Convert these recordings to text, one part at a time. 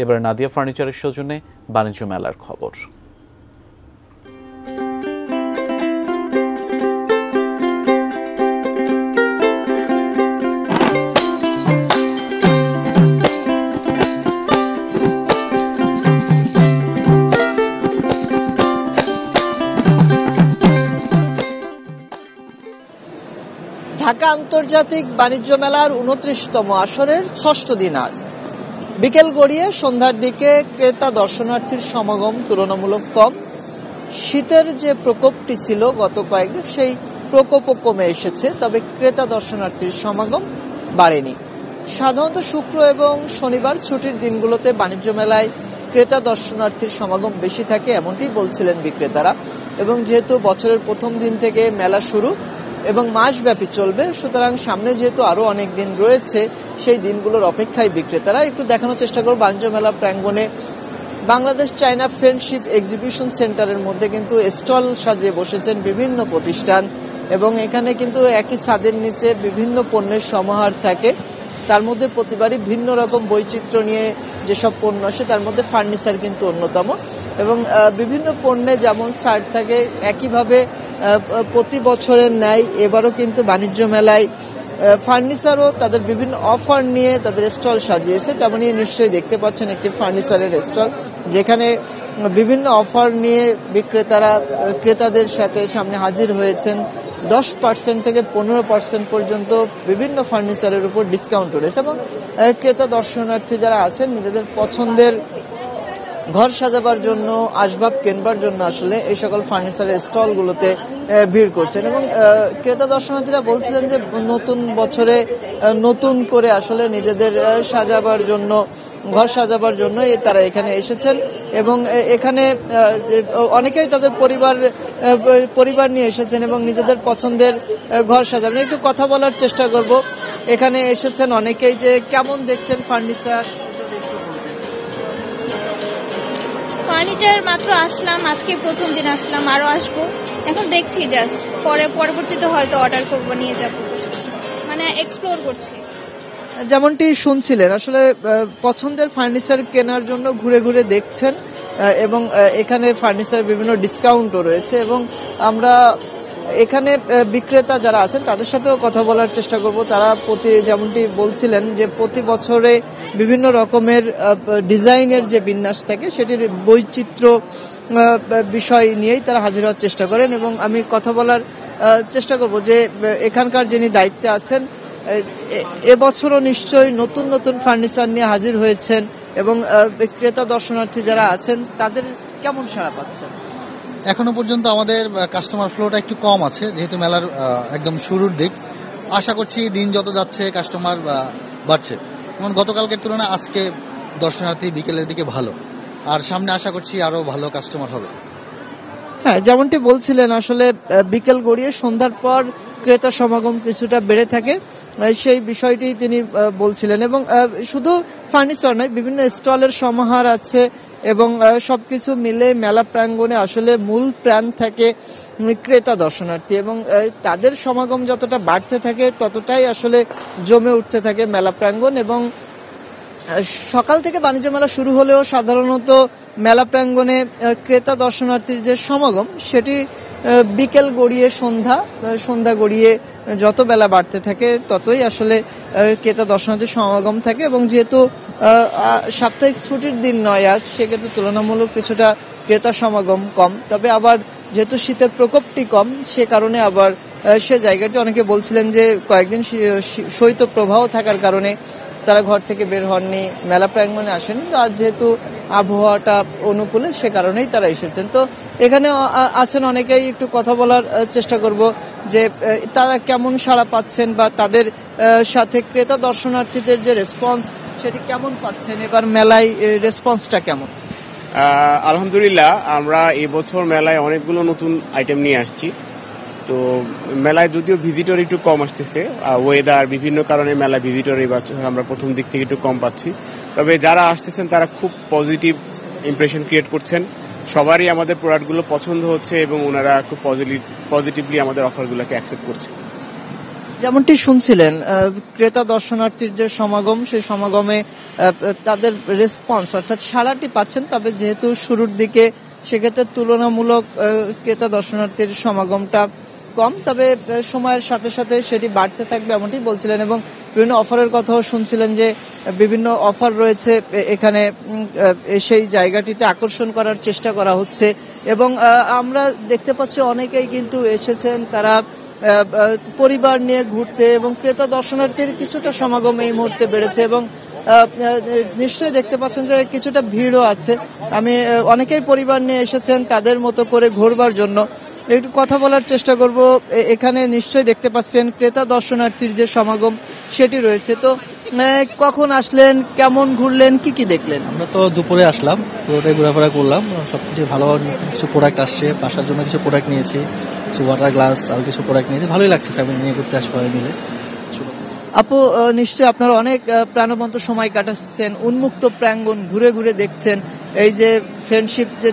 এবার নাদিয়া ফার্নিচারের সৌজন্যে বাণিজ্য মেলার খবর। ঢাকা আন্তর্জাতিক বাণিজ্য মেলার ২৯তম আসরের ৬ষ্ঠ দিন আজ। বিকেল গড়িয়ে সন্ধ্যার দিকে ক্রেতা দর্শনার্থীর সমাগম তুলনামূলক কম। শীতের যে প্রকোপটি ছিল গত কয়েকদিন, সেই প্রকোপও কমে এসেছে, তবে ক্রেতা দর্শনার্থীর সমাগম বাড়েনি। সাধারণত শুক্র এবং শনিবার ছুটির দিনগুলোতে বাণিজ্য মেলায় ক্রেতা দর্শনার্থীর সমাগম বেশি থাকে, এমনটি বলছিলেন বিক্রেতারা। এবং যেহেতু বছরের প্রথম দিন থেকে মেলা শুরু এবং মাসব্যাপী চলবে, সুতরাং সামনে যেহেতু আরো অনেক দিন রয়েছে, সেই দিনগুলোর অপেক্ষায় বিক্রেতারা। একটু দেখানোর চেষ্টা করব বাণিজ্য মেলা প্রাঙ্গণে বাংলাদেশ চায়না ফ্রেন্ডশিপ এক্সিবিশন সেন্টারের মধ্যে কিন্তু স্টল সাজিয়ে বসেছেন বিভিন্ন প্রতিষ্ঠান, এবং এখানে কিন্তু একই ছাদের নিচে বিভিন্ন পণ্যের সমাহার থাকে। তার মধ্যে প্রতিবারই ভিন্ন রকম বৈচিত্র্য নিয়ে যেসব পণ্য আসে, তার মধ্যে ফার্নিচার কিন্তু অন্যতম। এবং বিভিন্ন পণ্যে যেমন ছাড় থাকে, একইভাবে প্রতি বছরের ন্যায় এবারও কিন্তু বাণিজ্য মেলায় ফার্নিচারও তাদের বিভিন্ন অফার নিয়ে তাদের স্টল সাজিয়েছে। তেমনি নিশ্চয়ই দেখতে পাচ্ছেন একটি ফার্নিচারের স্টল, যেখানে বিভিন্ন অফার নিয়ে বিক্রেতারা ক্রেতাদের সাথে সামনে হাজির হয়েছেন। 10% থেকে 15% পর্যন্ত বিভিন্ন ফার্নিচারের উপর ডিসকাউন্ট রয়েছে, এবং ক্রেতা দর্শনার্থী যারা আছেন নিজেদের পছন্দের ঘর সাজাবার জন্য, আসবাব কেনবার জন্য আসলে এই সকল ফার্নিচারের স্টলগুলোতে ভিড় করছেন। এবং ক্রেতা দর্শনার্থীরা বলছিলেন যে নতুন বছরে নতুন করে আসলে নিজেদের সাজাবার জন্য, ঘর সাজাবার জন্য তারা এখানে এসেছেন। এবং এখানে অনেকেই তাদের পরিবার নিয়ে এসেছেন এবং নিজেদের পছন্দের ঘর সাজাবেন। একটু কথা বলার চেষ্টা করব। এখানে এসেছেন অনেকেই, যে কেমন দেখছেন ফার্নিচার? ফার্নিচার মাত্র আসলাম, আজকে প্রথম দিন আসলাম, আরো আসবো। এখন দেখছি, জাস্ট পরবর্তীতে হয়তো অর্ডার করবো, নিয়ে যাবো, মানে এক্সপ্লোর করছি। যেমনটি শুনছিলেন, আসলে পছন্দের ফার্নিচার কেনার জন্য ঘুরে ঘুরে দেখছেন, এবং এখানে ফার্নিচার বিভিন্ন ডিসকাউন্টও রয়েছে। এবং আমরা এখানে বিক্রেতা যারা আছেন তাদের সাথেও কথা বলার চেষ্টা করব। তারা যেমনটি বলছিলেন যে প্রতি বছরে বিভিন্ন রকমের ডিজাইনের যে বিন্যাস থাকে, সেটির বৈচিত্র্য বিষয় নিয়েই তারা হাজির হওয়ার চেষ্টা করেন। এবং আমি কথা বলার চেষ্টা করব যে এখানকার যিনি দায়িত্বে আছেন, এবছরও নিশ্চয়ই নতুন নতুন ফার্নিচার নিয়ে হাজির হয়েছেন, এবং ক্রেতা দর্শনার্থী যারা আছেন তাদের কেমন সাড়া পাচ্ছেন? এখনো পর্যন্ত আমাদের কাস্টমার ফ্লোটা একটু কম আছে, যেহেতু মেলার একদম শুরুর দিক। আশা করছি দিন যত যাচ্ছে কাস্টমার বাড়ছে, এবং গতকালকের তুলনায় আজকে দর্শনার্থী বিকেলের দিকে ভালো, আর সামনে আশা করছি আরো ভালো কাস্টমার হবে। হ্যাঁ, যেমনটি বলছিলেন, আসলে বিকেল গড়িয়ে সন্ধ্যার পর ক্রেতা সমাগম কিছুটা বেড়ে থাকে, সেই বিষয়টি তিনি বলছিলেন। এবং শুধু ফার্নিচার নয়, বিভিন্ন স্টলের সমাহার আছে, এবং সবকিছু মিলে মেলা প্রাঙ্গণে আসলে মূল প্রাণ থাকে ক্রেতা দর্শনার্থী, এবং তাদের সমাগম যতটা বাড়তে থাকে ততটাই আসলে জমে উঠতে থাকে মেলা প্রাঙ্গণ। এবং সকাল থেকে বাণিজ্য মেলা শুরু হলেও সাধারণত মেলা প্রাঙ্গণে ক্রেতা দর্শনার্থীর যে সমাগম, সেটি বিকেল গড়িয়ে সন্ধ্যা গড়িয়ে যত বেলা বাড়তে থাকে ততই আসলে ক্রেতা দর্শনার্থীর সমাগম থাকে। এবং যেহেতু সাপ্তাহিক ছুটির দিন নয় আজ, সেক্ষেত্রে তুলনামূলক কিছুটা ক্রেতা সমাগম কম। তবে আবার যেহেতু শীতের প্রকোপটি কম, সে কারণে আবার সে জায়গাটি অনেকে বলছিলেন যে কয়েকদিন শৈত্য প্রবাহ থাকার কারণে তারা ঘর থেকে বের হননি, মেলা প্রাঙ্গণে আসেন। তো আজ যেহেতু আবহাওয়াটা অনুকূলে, সে কারণেই তারা এসেছেন। তো এখানে আছেন অনেকেই, একটু কথা বলার চেষ্টা করব যে তারা কেমন সাড়া পাচ্ছেন, বা তাদের সাথে ক্রেতা দর্শনার্থীদের যে রেসপন্স, সেটি কেমন পাচ্ছেন? এবার মেলায় রেসপন্সটা কেমন? আলহামদুলিল্লাহ, আমরা এবছর মেলায় অনেকগুলো নতুন আইটেম নিয়ে আসছি। তো মেলায় যদিও ভিজিটর একটু কম আসতেছে, ওয়েদার বিভিন্ন কারণে মেলায় ভিজিটর এই বছর আমরা প্রথম দিক থেকে একটু কম পাচ্ছি। তবে যারা আসতেছেন তারা খুব পজিটিভ ইমপ্রেশন ক্রিয়েট করছেন, সবারই আমাদের প্রোডাক্টগুলো পছন্দ হচ্ছে, এবং ওনারা খুব পজিটিভলি আমাদের অফারগুলোকে অ্যাকসেপ্ট করছে। যেমনটি শুনছিলেন ক্রেতা দর্শনার্থীর যে সমাগম, সেই সমাগমে তাদের রেসপন্স অর্থাৎ সাড়াটি পাচ্ছেন, তবে যেহেতু শুরুর দিকে সেক্ষেত্রে তুলনামূলক ক্রেতা দর্শনার্থীর সমাগমটা কম, তবে সময়ের সাথে সাথে সেটি বাড়তে থাকবে এমনটি বলছিলেন। এবং বিভিন্ন অফারের কথাও শুনছিলেন যে বিভিন্ন অফার রয়েছে এখানে, সেই জায়গাটিতে আকর্ষণ করার চেষ্টা করা হচ্ছে। এবং আমরা দেখতে পাচ্ছি অনেকেই কিন্তু এসেছেন তারা পরিবার নিয়ে ঘুরতে, এবং ক্রেতা দর্শনার্থীর কিছুটা সমাগম এই মুহূর্তে বেড়েছে এবং নিশ্চয়ই দেখতে পাচ্ছেন যে কিছুটা ভিড়ও আছে। আমি অনেকেই পরিবার নিয়ে এসেছেন তাদের মতো করে ঘুরবার জন্য। একটু কথা বলার চেষ্টা করব। এখানে নিশ্চয়ই দেখতে পাচ্ছেন ক্রেতা দর্শনার্থীর যে সমাগম সেটি রয়েছে। তো কখন আসলেন, কেমন ঘুরলেন, কি কি দেখলেন? আমরা তো দুপুরে আসলাম, পুরোটাই ঘোরাফেরা করলাম, সবকিছু ভালো কিছু প্রোডাক্ট আসছে, বাসার জন্য কিছু প্রোডাক্ট নিয়েছি, কিছু ওয়াটার গ্লাস আর কিছু প্রোডাক্ট নিয়েছি। ভালোই লাগছে ফ্যামিলি নিয়ে ঘুরতে আসে সবাই মিলে। আপু, নিশ্চয়ই আপনারা অনেক প্রাণবন্ত সময় কাটাচ্ছেন, উন্মুক্ত প্রাঙ্গণ ঘুরে ঘুরে দেখছেন। এই যে ফ্রেন্ডশিপ যে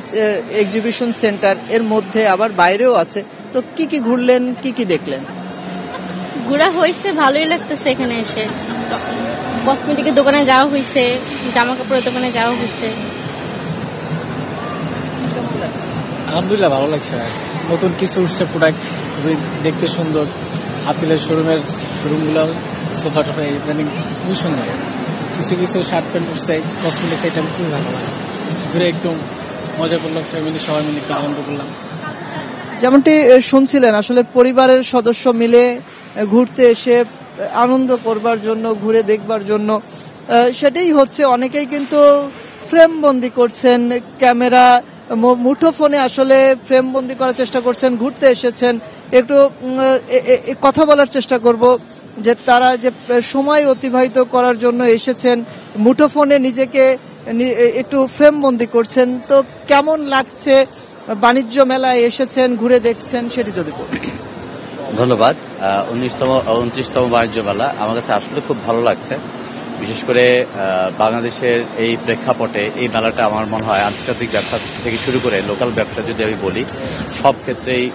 এক্সিবিশন সেন্টার, এর মধ্যে আবার বাইরেও আছে, তো কি কি ঘুরলেন, কি কি দেখলেন? ঘোরা হয়েছে, ভালোই লাগতেছে এখানে এসে। কসমেটিকের দোকানে যাওয়া হয়েছে, জামা কাপড়ের দোকানে যাওয়া হয়েছে। আলহামদুলিল্লাহ ভালো লাগছে। নতুন কিছু উঠছে প্রোডাক্ট, খুবই দেখতে সুন্দর। আপিলের শোরুমগুলো সোফা টোফা ইদানিং খুবই সুন্দর। কিছু কিছু শার্ট প্যান্ট উঠছে, কসমেটিক্স আইটেম খুবই ভালো লাগে। ঘুরে একটু মজা করলাম, ফ্যামিলি সবাই মিলে একটু আনন্দ করলাম। যেমনটি শুনছিলেন, আসলে পরিবারের সদস্য মিলে ঘুরতে এসে আনন্দ করবার জন্য, ঘুরে দেখবার জন্য, সেটাই হচ্ছে। অনেকেই কিন্তু ফ্রেম বন্দি করছেন, ক্যামেরা মুঠোফোনে আসলে ফ্রেম বন্দি করার চেষ্টা করছেন। ঘুরতে এসেছেন, একটু কথা বলার চেষ্টা করব যে তারা যে সময় অতিবাহিত করার জন্য এসেছেন, মুঠোফোনে নিজেকে একটু ফ্রেম বন্দি করছেন। তো কেমন লাগছে, বাণিজ্য মেলায় এসেছেন, ঘুরে দেখছেন, সেটি যদি বলেন। ধন্যবাদ। 29তম বাণিজ্য মেলা আমার কাছে আসলে খুব ভালো লাগছে। বিশেষ করে বাংলাদেশের এই প্রেক্ষাপটে এই মেলাটা আমার মনে হয় আন্তর্জাতিক ব্যবসা থেকে শুরু করে লোকাল ব্যবসা যদি আমি বলি, সব ক্ষেত্রেই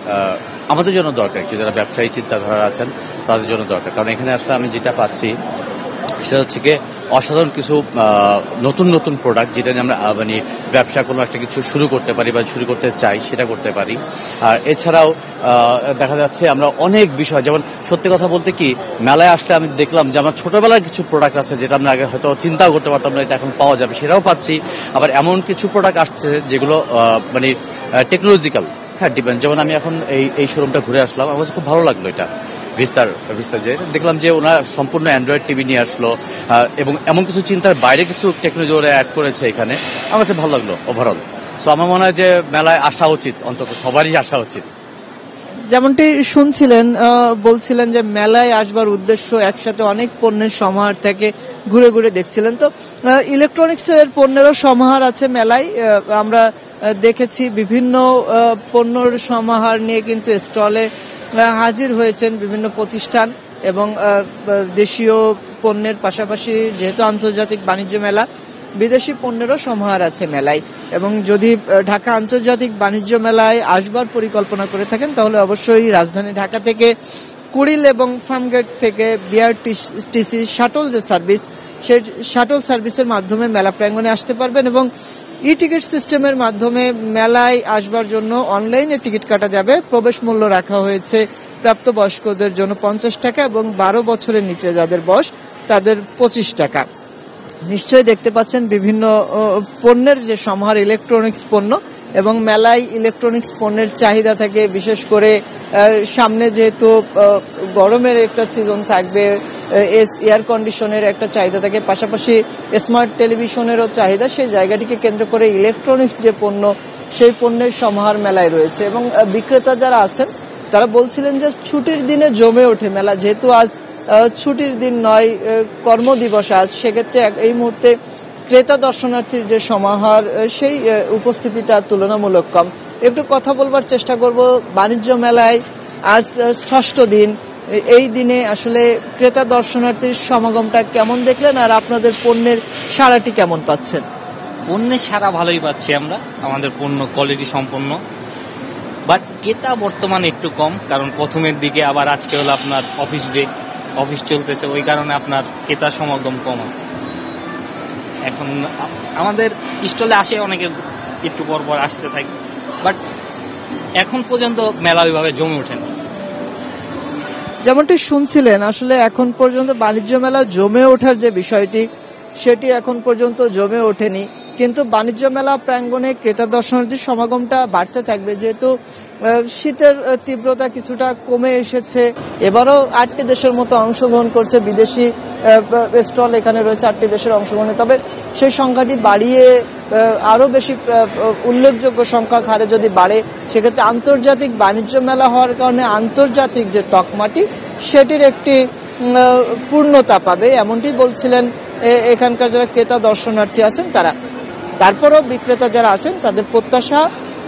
আমাদের জন্য দরকার। যারা ব্যবসায়ী চিন্তাধারা আছেন তাদের জন্য দরকার। কারণ এখানে আসলে আমি যেটা পাচ্ছি সেটা হচ্ছে কি অসাধারণ কিছু নতুন নতুন প্রোডাক্ট, যেটা নিয়ে আমরা মানে ব্যবসা কোনো একটা কিছু শুরু করতে পারি বা শুরু করতে চাই, সেটা করতে পারি। আর এছাড়াও দেখা যাচ্ছে আমরা অনেক বিষয়, যেমন সত্যি কথা বলতে কি মেলায় আসলে আমি দেখলাম যে আমার ছোটবেলার কিছু প্রোডাক্ট আছে যেটা আমরা আগে হয়তো চিন্তাও করতে পারতাম না এটা এখন পাওয়া যাবে, সেটাও পাচ্ছি। আবার এমন কিছু প্রোডাক্ট আসছে যেগুলো মানে টেকনোলজিক্যাল, হ্যাঁ ডিপেন্ড। যেমন আমি এখন এই শোরুমটা ঘুরে আসলাম, আমার কাছে খুব ভালো লাগলো। এটা বিস্তার যে দেখলাম যে ওনারা সম্পূর্ণ অ্যান্ড্রয়েড টিভি নিয়ে আসলো, এবং এমন কিছু চিন্তার বাইরে কিছু টেকনোলজি ওরা অ্যাড করেছে এখানে। আমার কাছে ভালো লাগলো ওভারঅল। সো আমার মনে হয় যে মেলায় আসা উচিত, অন্তত সবারই আসা উচিত। যেমনটি শুনছিলেন, বলছিলেন যে মেলায় আসবার উদ্দেশ্য একসাথে অনেক পণ্যের সমাহার থেকে ঘুরে ঘুরে দেখছিলেন। তো ইলেকট্রনিক্সের পণ্যেরও সমাহার আছে মেলায়। আমরা দেখেছি বিভিন্ন পণ্যর সমাহার নিয়ে কিন্তু স্টলে হাজির হয়েছেন বিভিন্ন প্রতিষ্ঠান, এবং দেশীয় পণ্যের পাশাপাশি যেহেতু আন্তর্জাতিক বাণিজ্য মেলা, বিদেশি পণ্যেরও সমাহার আছে মেলায়। এবং যদি ঢাকা আন্তর্জাতিক বাণিজ্য মেলায় আসবার পরিকল্পনা করে থাকেন তাহলে অবশ্যই রাজধানী ঢাকা থেকে কুড়িল এবং ফার্মগেট থেকে বিআরটিসি শাটল যে সার্ভিস, সেই শাটল সার্ভিসের মাধ্যমে মেলা প্রাঙ্গণে আসতে পারবেন। এবং ই টিকিট সিস্টেমের মাধ্যমে মেলায় আসবার জন্য অনলাইনে টিকিট কাটা যাবে। প্রবেশ মূল্য রাখা হয়েছে প্রাপ্তবয়স্কদের জন্য 50 টাকা এবং 12 বছরের নিচে যাদের বয়স তাদের 25 টাকা। নিশ্চয়ই দেখতে পাচ্ছেন বিভিন্ন পণ্যের যে সমাহার, ইলেকট্রনিক্স পণ্য, এবং মেলায় ইলেকট্রনিক্স পণ্যের চাহিদা থাকে। বিশেষ করে সামনে যেহেতু গরমের একটা সিজন থাকবে, এয়ার কন্ডিশনের একটা চাহিদা থাকে, পাশাপাশি স্মার্ট টেলিভিশনেরও চাহিদা। সেই জায়গাটিকে কেন্দ্র করে ইলেকট্রনিক্স যে পণ্য, সেই পণ্যের সমাহার মেলায় রয়েছে। এবং বিক্রেতা যারা আছেন তারা বলছিলেন যে ছুটির দিনে জমে ওঠে মেলা। যেহেতু আজ ছুটির দিন নয়, কর্মদিবস আজ, সেক্ষেত্রে এই মুহূর্তে ক্রেতা দর্শনার্থীর যে সমাহার, সেই উপস্থিতিটা তুলনামূলক কম। একটু কথা বলবার চেষ্টা করব। বাণিজ্য মেলায় আজ 6ষ্ঠ দিন, এই দিনে আসলে ক্রেতা দর্শনার্থীর সমাগমটা কেমন দেখলেন, আর আপনাদের পণ্যের সাড়াটি কেমন পাচ্ছেন? পণ্যের সাড়া ভালোই পাচ্ছি আমরা, আমাদের পণ্য কোয়ালিটি সম্পন্ন। বাট ক্রেতা বর্তমানে একটু কম, কারণ প্রথমের দিকে, আবার আজকে হলো আপনার অফিস ডে, অফিস চলতেছে, ওই কারণে আপনার ক্রেতার সমাগম কম আছে। এখন আমাদের স্টলে আসে অনেকে, একটু পর পর আসতে থাকে, বাট এখন পর্যন্ত মেলা ওইভাবে জমে ওঠেনি। যেমনটি শুনছিলেন, আসলে এখন পর্যন্ত বাণিজ্য মেলা জমে ওঠার যে বিষয়টি, সেটি এখন পর্যন্ত জমে ওঠেনি। কিন্তু বাণিজ্য মেলা প্রাঙ্গণে ক্রেতা দর্শনার্থীর সমাগমটা বাড়তে থাকবে, যেহেতু শীতের তীব্রতা কিছুটা কমে এসেছে। এবারও 8টি দেশের মতো অংশগ্রহণ করছে, বিদেশি স্টল এখানে রয়েছে 8টি দেশের অংশগ্রহণে। তবে সেই সংখ্যাটি বাড়িয়ে আরো বেশি উল্লেখযোগ্য সংখ্যক হারে যদি বাড়ে, সেক্ষেত্রে আন্তর্জাতিক বাণিজ্য মেলা হওয়ার কারণে আন্তর্জাতিক যে তকমাটি, সেটির একটি পূর্ণতা পাবে, এমনটি বলছিলেন এখানকার যারা ক্রেতা দর্শনার্থী আছেন তারা। তারপরও বিক্রেতা যারা আছেন তাদের প্রত্যাশা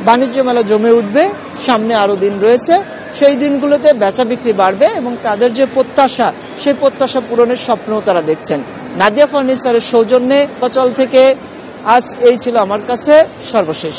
বাণিজ্য মেলা জমে উঠবে, সামনে আরো দিন রয়েছে, সেই দিনগুলোতে বেচা বিক্রি বাড়বে এবং তাদের যে প্রত্যাশা, সেই প্রত্যাশা পূরণের স্বপ্নও তারা দেখছেন। নাদিয়া ফার্নিচারের সৌজন্যে অচল থেকে আজ এই ছিল আমার কাছে সর্বশেষ।